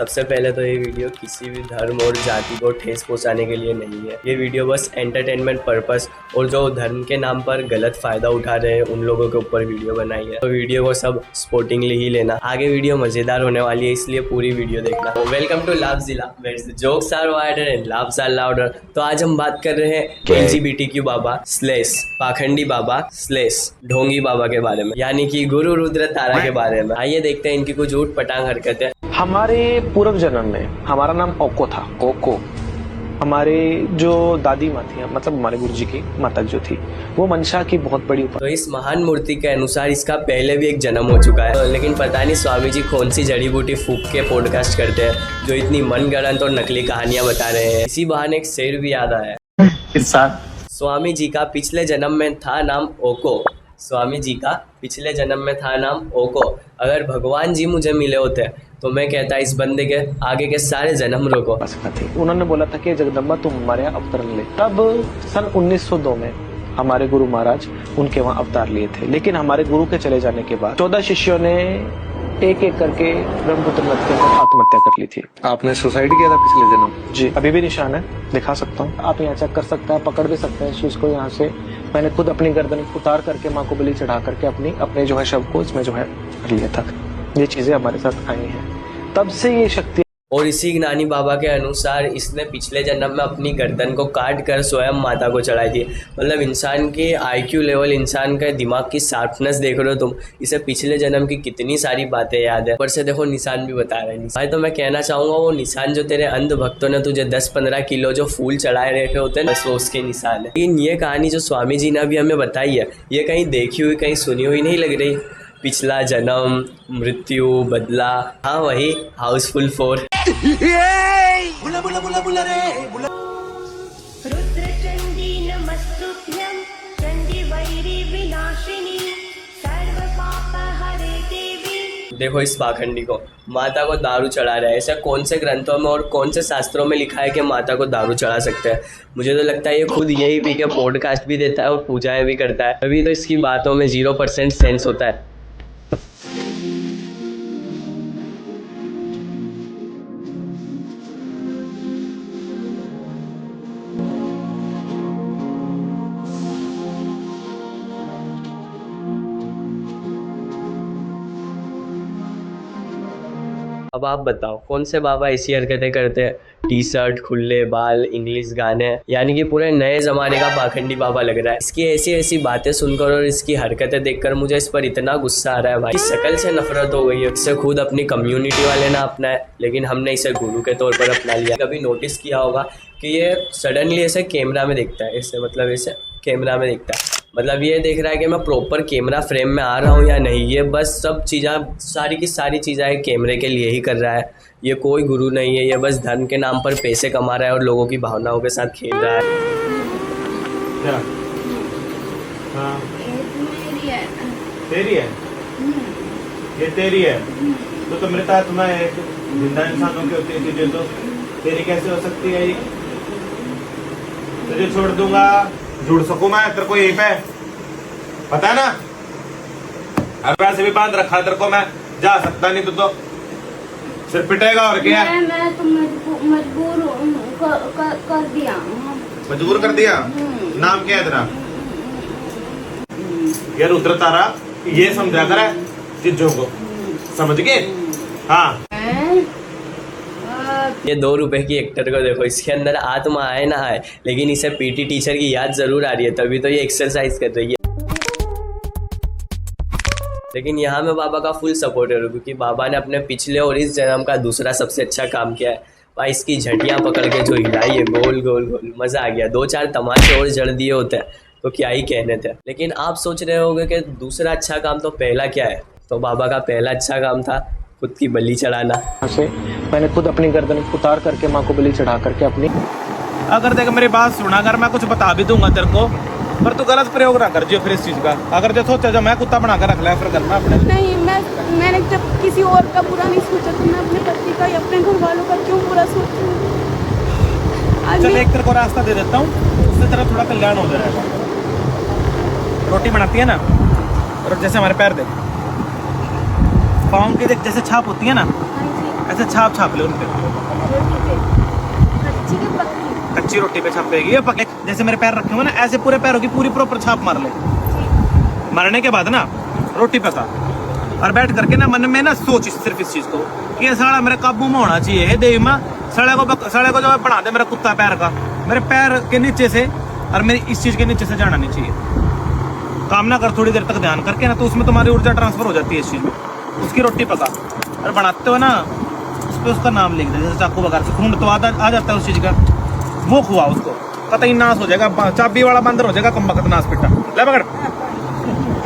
सबसे पहले तो ये वीडियो किसी भी धर्म और जाति को ठेस पहुंचाने के लिए नहीं है। ये वीडियो बस एंटरटेनमेंट पर्पस और जो धर्म के नाम पर गलत फायदा उठा रहे हैं उन लोगों के ऊपर वीडियो बनाई है। तो वीडियो को सब स्पोर्टिंगली ही लेना। आगे वीडियो मजेदार होने वाली है, इसलिए पूरी वीडियो देखना। वेलकम टू लाभ जिला, jokes are wider and laughs are louder. तो आज हम बात कर रहे हैं LGBTQ बाबा स्लेस पाखंडी बाबा स्लेस ढोंगी बाबा के बारे में, यानी कि गुरु रुद्र तारा के बारे में। आइए देखते हैं इनकी कुछ ऊट पटांग हरकतें। हमारे पूर्व जन्म में हमारा नाम ओको था। ओको हमारे जो दादी माँ थी, मतलब हमारे गुरुजी की माता जो थी, वो मनसा की बहुत बड़ी तो इस महान मूर्ति के अनुसार इसका पहले भी एक जन्म हो चुका है। लेकिन पता नहीं स्वामी जी कौन सी जड़ी बूटी फूक के पॉडकास्ट करते हैं जो इतनी मनगढ़ंत और नकली कहानियां बता रहे हैं। इसी बहाने एक शेर भी याद आया। स्वामी जी का पिछले जन्म में था नाम ओको। स्वामी जी का पिछले जन्म में था नाम ओको। अगर भगवान जी मुझे मिले होते तो मैं कहता इस बंदे के आगे के सारे जन्म रोको। उन्होंने बोला था कि जगदम्बा तुम हमारे यहाँ अवतरण ले। तब सन 1902 में हमारे गुरु महाराज उनके वहाँ अवतार लिए थे। लेकिन हमारे गुरु के चले जाने के बाद 14 शिष्यों ने एक एक करके ब्रह्मपुत्र नदी के अंदर आत्महत्या कर ली थी। आपने सुसाइड किया था पिछले दिनों? जी, अभी भी निशान है, दिखा सकता हूँ। आप यहाँ चेक कर सकते हैं, पकड़ भी सकते हैं इस चीज को। यहाँ से मैंने खुद अपनी गर्दन उतार करके माँ को बलि चढ़ा करके अपने जो है शव को इसमें जो है कर लिया था। ये चीजें हमारे साथ आई हैं, तब से ये शक्ति। और इसी ज्ञानी बाबा के अनुसार इसने पिछले जन्म में अपनी गर्दन को काट कर स्वयं माता को चढ़ाई थी। मतलब इंसान के IQ लेवल, इंसान के दिमाग की शार्पनेस देख रहे हो तुम। इसे पिछले जन्म की कितनी सारी बातें याद है। ऊपर से देखो निशान भी बता रहे हैं। भाई तो मैं कहना चाहूँगा वो निशान जो तेरे अंध भक्तों ने तुझे 10-15 किलो जो फूल चढ़ाए रखे होते हैं बस वो उसके निशान है। लेकिन ये कहानी जो स्वामी जी ने अभी हमें बताई है ये कहीं देखी हुई कहीं सुनी हुई नहीं लग रही। पिछला जन्म, मृत्यु, बदला, हाँ वही हाउसफुल 4। बुला बुला बुला बुला रे बुला। रुद्र चंडी नमस्तुभ्यं चंडी वैरी विनाशिनी सर्व पाप हरे देवी। देखो इस पाखंडी को, माता को दारू चढ़ा रहा है। ऐसा कौन से ग्रंथों में और कौन से शास्त्रों में लिखा है कि माता को दारू चढ़ा सकते हैं? मुझे तो लगता है ये खुद यही पी के पॉडकास्ट भी देता है और पूजाएं भी करता है। अभी तो इसकी बातों में 0% सेंस होता है। अब आप बताओ कौन से बाबा ऐसी हरकतें करते हैं? T-शर्ट, खुले बाल, इंग्लिश गाने, यानी कि पूरे नए जमाने का पाखंडी बाबा लग रहा है। इसकी ऐसी ऐसी बातें सुनकर और इसकी हरकतें देखकर मुझे इस पर इतना गुस्सा आ रहा है भाई। इस शक्ल से नफरत हो गई है। इसे खुद अपनी कम्युनिटी वाले ना अपनाए, लेकिन हमने इसे गुरु के तौर पर अपना लिया। कभी नोटिस किया होगा कि ये सडनली ऐसे कैमरा में दिखता है, ऐसे मतलब ऐसे कैमरा में दिखता है। मतलब ये देख रहा है कि मैं प्रॉपर कैमरा फ्रेम में आ रहा हूँ या नहीं। ये बस सब चीज़ें, सारी की सारी चीज़ें कैमरे के लिए ही कर रहा है। ये कोई गुरु नहीं है। ये बस धर्म के नाम पर पैसे कमा रहा है और लोगों की भावनाओं के साथ खेल रहा है। क्या? हाँ। तेरी है? ये तेरी है? तो मृत आत्मा है, जिंदा इंसानों की होती है चीजें, तो तेरी कैसे हो सकती है? ये तुझे छोड़ दूंगा, जुड़ सकूं मैं तेरे को यहीं पे, पता है ना? अब वैसे भी बांध रखा तेरे को, मैं जा सकता नहीं तो सिर्फ पिटेगा और क्या? मैं तो मजबूर कर दिया। मजबूर कर दिया? नाम क्या है तेरा? ये रुद्र तारा, ये समझा कर चीजों को, समझ गए? हाँ। ये 2 रुपए की एक्टर को देखो, इसके अंदर आत्मा आए ना आए, लेकिन इसे PT टीचर की याद जरूर आ रही है, तभी तो ये एक्सरसाइज कर रही है। लेकिन यहाँ मैं बाबा का फुल सपोर्टर हूँ, क्योंकि बाबा ने अपने पिछले और इस जन्म का दूसरा सबसे अच्छा काम किया है भाई। इसकी झटियाँ पकड़ के जो हिलाई है गोल गोल गोल, मज़ा आ गया। 2-4 तमाचे और जड़ दिए होते हैं तो क्या ही कहने थे। लेकिन आप सोच रहे होंगे कि दूसरा अच्छा काम तो पहला क्या है? तो बाबा का पहला अच्छा काम था खुद की बलि चढ़ाना। से मैंने खुद अपनी गर्दन उतार करके माँ को बलि चढ़ा करके अपनी। अगर देख मेरी बात सुना, अगर मैं कुछ बता भी दूंगा तेरे को, पर तू गलत प्रयोग ना कर जियो फिर इस चीज का। अगर जो सोचा जो मैं कुत्ता बना कर रख लिया फिर घर में अपने नहीं, मैंने जब किसी और का बुरा नहीं सोचा तो मैं अपने पति का या अपने घर वालों का क्यों बुरा सोचूं? चल एक तेरे को रास्ता दे देता हूँ, उससे तेरा थोड़ा कल्याण हो जाएगा। रोटी बनाती है ना, और जैसे हमारे पैर देख, पाँव की जैसे छाप होती है ना, से छाप छाप ले उन पे, अच्छी के पक्की। कच्ची रोटी पे छापेगी या पके। जैसे मेरे पैर रखे हुए ना, ऐसे पूरे पैरों की पूरी प्रॉपर छाप मार ले। मारने के बाद ना रोटी पका और बैठ करके ना मन में ना सोच सिर्फ इस चीज को कि ये साला मेरे काबू में होना चाहिए। हे देवी माँ, साले को जो बना दे मेरा कुत्ता पैर का, मेरे पैर के नीचे से और मेरी इस चीज के नीचे से जाना नहीं चाहिए। काम ना कर थोड़ी देर तक ध्यान करके ना, तो उसमें तुम्हारी ऊर्जा ट्रांसफर हो जाती है इस चीज में। उसकी रोटी पका और बनाते हो ना, उस पर उसका नाम लिख दे, जैसे चाकू वगैरह से खून तो आ जाता है उस चीज का, वो खुआ उसको, पता ही नाश हो जाएगा, चाबी वाला बंदर हो जाएगा, कम वक्त नाश पिटा ले पकड़।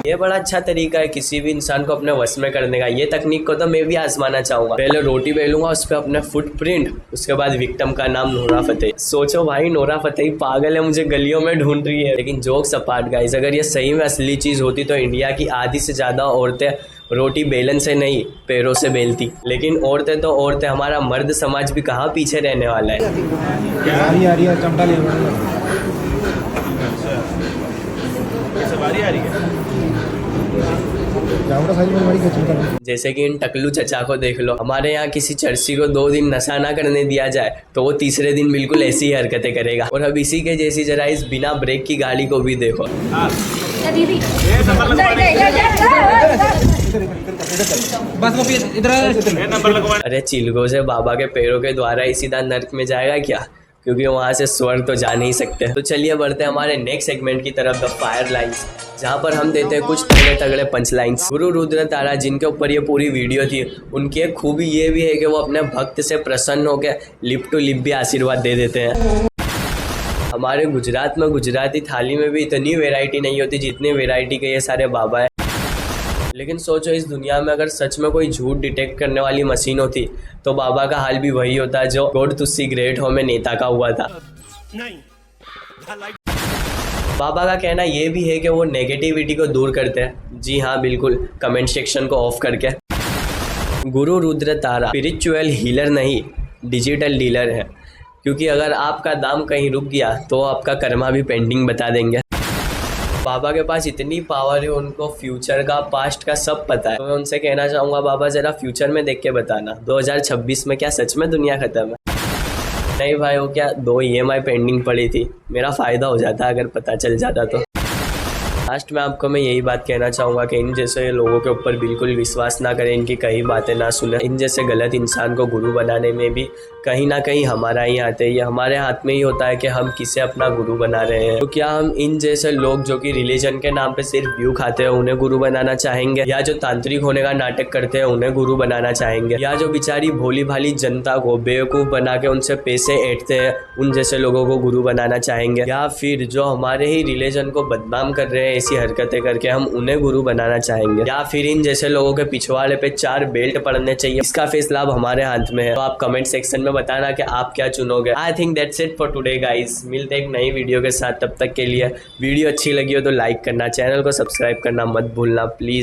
ये बड़ा अच्छा तरीका है किसी भी इंसान को अपने वश में करने का। ये तकनीक को तो मैं भी आजमाना चाहूंगा। पहले रोटी बेलूंगा, उस पर अपने फुटप्रिंट, उसके बाद विक्टिम का नाम नोरा फतेही। सोचो भाई, नोरा फतेही पागल है, मुझे गलियों में ढूंढ रही है। लेकिन जोक्स अपार्ट गाइस, अगर ये सही में असली चीज होती तो इंडिया की आधी से ज्यादा औरतें रोटी बेलन से नहीं पैरों से बेलती। लेकिन औरतें तो औरतें, हमारा मर्द समाज भी कहाँ पीछे रहने वाला है। जैसे कि इन टकलू चचा को देख लो, हमारे यहाँ किसी चर्सी को 2 दिन नशा ना करने दिया जाए तो वो तीसरे दिन बिल्कुल ऐसी ही हरकतें करेगा। और अब इसी के जैसी जरा इस बिना ब्रेक की गाड़ी को भी देखो। अरे चिलगो से बाबा के पैरों के द्वारा ही सीधा नर्क में जाएगा क्या? क्योंकि वहाँ से स्वर्ग तो जा नहीं सकते। तो चलिए बढ़ते हैं हमारे नेक्स्ट सेगमेंट की तरफ, द फायर लाइन्स, जहाँ पर हम देते हैं कुछ तगड़े तगड़े पंच लाइन्स। गुरु रुद्र तारा, जिनके ऊपर ये पूरी वीडियो थी, उनकी एक खूबी ये भी है कि वो अपने भक्त से प्रसन्न होकर लिप टू लिप भी आशीर्वाद दे देते हैं। हमारे गुजरात में गुजराती थाली में भी इतनी वैरायटी नहीं होती जितनी वैरायटी के ये सारे बाबा है। लेकिन सोचो, इस दुनिया में अगर सच में कोई झूठ डिटेक्ट करने वाली मशीन होती तो बाबा का हाल भी वही होता जो गॉड टू सी ग्रेट हो में नेता का हुआ था। बाबा का कहना ये भी है कि वो नेगेटिविटी को दूर करते हैं। जी हाँ, बिल्कुल, कमेंट सेक्शन को ऑफ करके। गुरु रुद्र तारा स्पिरिचुअल हीलर नहीं, डिजिटल डीलर है। क्योंकि अगर आपका दाम कहीं रुक गया तो आपका कर्मा भी पेंडिंग बता देंगे। बाबा के पास इतनी पावर है, उनको फ्यूचर का पास्ट का सब पता है। तो मैं उनसे कहना चाहूँगा, बाबा जरा फ्यूचर में देख के बताना, 2026 में क्या सच में दुनिया खत्म है? नहीं भाई, वो क्या 2 EMI पेंडिंग पड़ी थी, मेरा फ़ायदा हो जाता अगर पता चल जाता तो। लास्ट में आपको मैं यही बात कहना चाहूँगा कि इन जैसे लोगों के ऊपर बिल्कुल विश्वास ना करें, इनकी कई बातें ना सुने। इन जैसे गलत इंसान को गुरु बनाने में भी कहीं ना कहीं हमारा ही हाथ है। ये हमारे हाथ में ही होता है कि हम किसे अपना गुरु बना रहे हैं। तो क्या हम इन जैसे लोग जो कि रिलीजन के नाम पे सिर्फ व्यू खाते हैं उन्हें गुरु बनाना चाहेंगे, या जो तांत्रिक होने का नाटक करते हैं उन्हें गुरु बनाना चाहेंगे, या जो बेचारी भोली भाली जनता को बेवकूफ़ बना के उनसे पैसे ऐंठते हैं उन जैसे लोगों को गुरु बनाना चाहेंगे, या फिर जो हमारे ही रिलीजन को बदनाम कर रहे हैं ऐसी हरकतें करके हम उन्हें गुरु बनाना चाहेंगे, या फिर इन जैसे लोगों के पिछवाड़े पे 4 बेल्ट पड़ने चाहिए? इसका फैसला अब हमारे हाथ में है। तो आप कमेंट सेक्शन में बताना कि आप क्या चुनोगे। I think that's it for today guys. मिलते हैं एक नई वीडियो के साथ, तब तक के लिए वीडियो अच्छी लगी हो तो लाइक करना, चैनल को सब्सक्राइब करना मत भूलना प्लीज़।